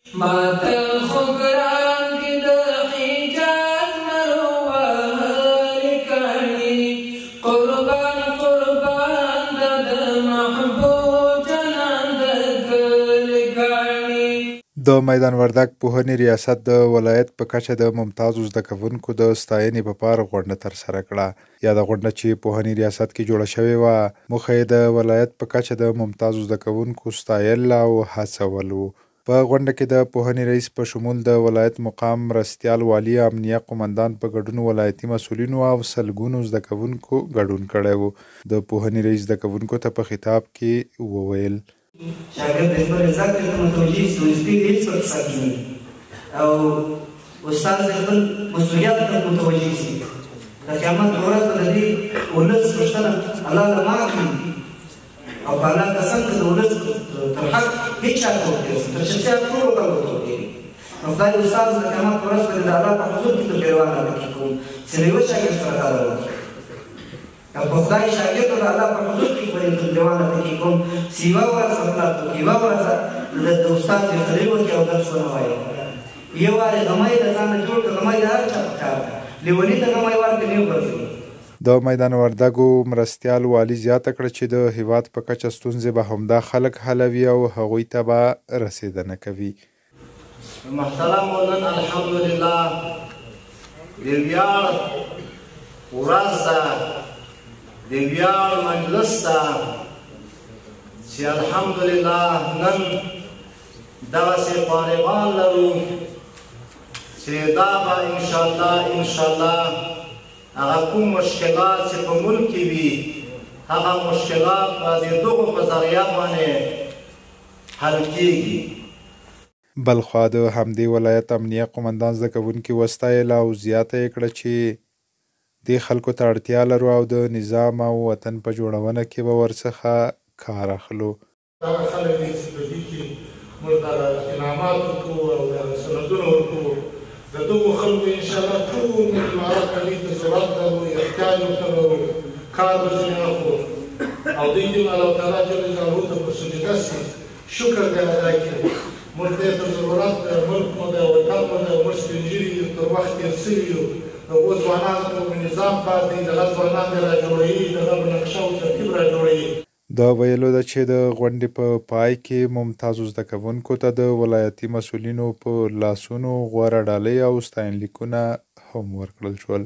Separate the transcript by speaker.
Speaker 1: ماتل خبران کی د حجاز مروه لکړي قربان قربان د محبوب جنان د ګل کړي.
Speaker 2: د میدان وردګ پوهنې ریاست د ولایت په کچه د ممتازو زده کوونکو د ستاینې په پار غونډه ترسره کړه. یاده غونډه چې پوهنې ریاست کې جوړه شوې وه موخه یې د ولایت په کچه د ممتازو زده کوونکو ستایل او هڅول وو. په غونډه کې د پوهنې رئیس په شمول د ولایت مقام مرستیال والي امنیه قومندان په ګډون ولایتي مسؤلینو او سلګونو زده کوونکو ګډون کړی و. د پوهنې رئیس زده کوونکو ته په خطاب کې وویل
Speaker 3: شاګرد د خپل زده کړې ته متوجه سي، دوستي د هېڅ وخت ساتي نه او استاد د خپل مسؤلیت ته متوجه سي. د قیامت په ورځ به د دې ولس پوښتنه الله له ما کوي او په الله قسم که د ولس تر حق هېڅ چا ته ورکړي تر شخصیت ټولو خلکو ته ورکوي. نو خدای د استاد د قیامت په ورځ به د الله په حضور کې تر ګریوان ادا کوم چې له یوه شاګرد سره کار وکړي او په خدای شاګرد د الله په حضور کې به تر ګریوان ادا کوم چې یوه ورځ خپلات وکړي، یوه ورځ د استاد بهتري وکړي او درس ونه وایي. یو وارې غمی د ځان نه جوړ کړه، غمی د هر چا په کار ده، لیوني ته غمی ورکړه نه وګرځوي.
Speaker 2: د میدان وردګو مرستیال والي زیاته کړه چې د هیواد په کچه ستونزې به همدا خلک حلوي او هغوی ته به رسېدنه کوي.
Speaker 4: محترم نن الحمدلله د ویاړ ورځ ده، د ویاړ مجلس ده چې الحمدلله نن دغسې فارغان لرو چې دا به انشاءالله هغه کوم مشکلات چې په ملک کې وي هغه مشکلات به د دغو په ذریعه باندې حل کېږي.
Speaker 2: بلخوا د همدې ولایت امنیه قومندان زده کوونکي وستایل او زیاته یې کړه چې دې خلکو ته اړتیا لرو او د نظام او وطن په جوړونه کې به ورڅخه کار اخلو.
Speaker 5: دغه خلک دي چې په دې کې موږ دغه انعامات ورکوو او دغه سندونه ورکوو، د دغو خلکو انشاءالله ټول مهارت علي ته ضرورت لرو، احتیاج ورته لرو، کار به ځینې اخلو او دوی دې الله تعالی جل جلاله ته په سجده سي شکر دې ادا کړي. موږ دې ته ضرورت دی، ملک مو دی، وطن مو دی، موږ سپین ږیري یو، تر وخت تېر سوي یو، د هغو ځوانانو ته په نظام پاتې دي، دغه ځوانان دې را جوړوي، دغه په نقشه او ترتیب را جوړوي.
Speaker 2: دا ویلو ده چې د غونډې په پای کې ممتازو زده کوونکو ته د ولایتي مسؤلینو په لاسونو غوره ډالۍ او ستاینلیکونه هم ورکړل شول.